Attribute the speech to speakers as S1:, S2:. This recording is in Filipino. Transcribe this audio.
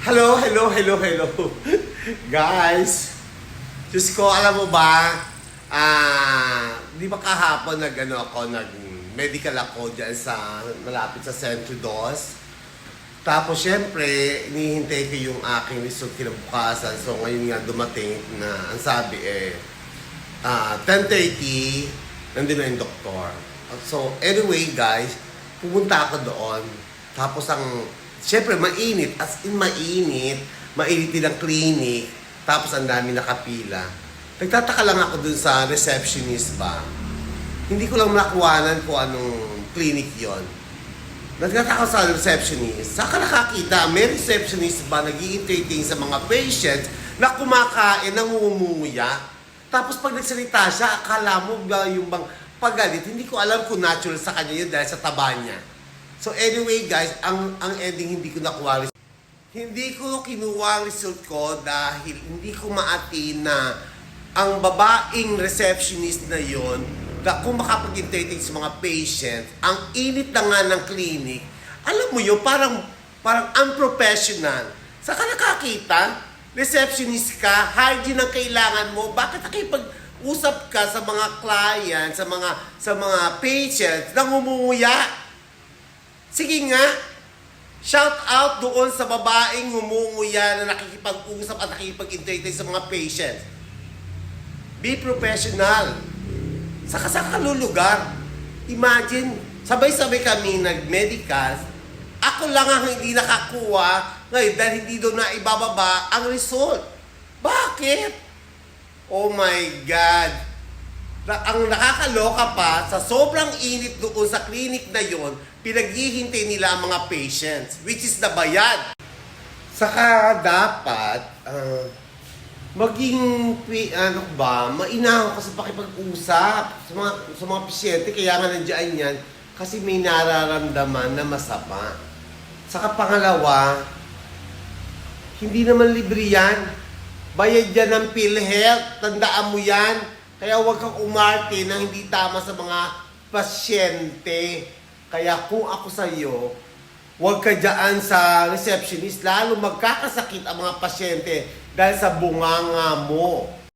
S1: Hello, hello, hello, hello. Guys, Diyos ko, alam mo ba, di ba kahapon nag-medical ako dyan sa, malapit sa Centro Dos. Tapos, syempre, inihintay ko yung aking result kinabukasan. So, ngayon nga dumating na, ang sabi 10:30, nandun na yung doktor. So, anyway, guys, pumunta ako doon. Tapos, syempre, mainit. As in, mainit din ang clinic. Tapos, ang dami nakapila. Nagtataka lang ako dun sa receptionist ba. Hindi ko lang nakuhanan kung anong clinic yon. Nagtataka sa receptionist. Saka nakakita, may receptionist ba nag-i-entertain sa mga patients na kumakain, nangungumuya. Tapos pag nagsalita siya, akala mo ba yung bang pagalit. Hindi ko alam kung natural sa kanya yun dahil sa taba niya. So anyway guys, ang ending hindi ko nakuha. Hindi ko kinuha ang result ko dahil hindi ko maatin na ang babaeng receptionist na yon na kung makapag-entertain sa mga patients, ang init na nga ng clinic, alam mo yun, parang unprofessional. Saka nakakita, receptionist ka, hygiene ang kailangan mo, bakit nakipag-usap ka sa mga client, sa mga patients, nang umuya? Sige nga, shout out doon sa babaeng humunguya na nakikipag-usap at nakikipag-entertain sa mga patients. Be professional. Sa kalulugar. Imagine, sabay-sabay kami nag-medical. Ako lang ang hindi nakakuha ngayon dahil hindi doon na ibababa ang result. Bakit? Oh my God. Ang nakakaloka pa, sa sobrang init doon sa clinic na yon, pinaghihintay nila ang mga patients, which is the bayad. Saka dapat, maging, mainahan ko sa pakipag-usap sa mga pasyente, kaya nga nandiyan yan, kasi may nararamdaman na masama. Saka pangalawa, hindi naman libre yan. Bayad yan ng PhilHealth, tandaan mo yan. Kaya huwag kang umarte na hindi tama sa mga pasyente. Kaya kung ako sa iyo, huwag ka dyan sa receptionist, lalo magkakasakit ang mga pasyente dahil sa bunganga mo.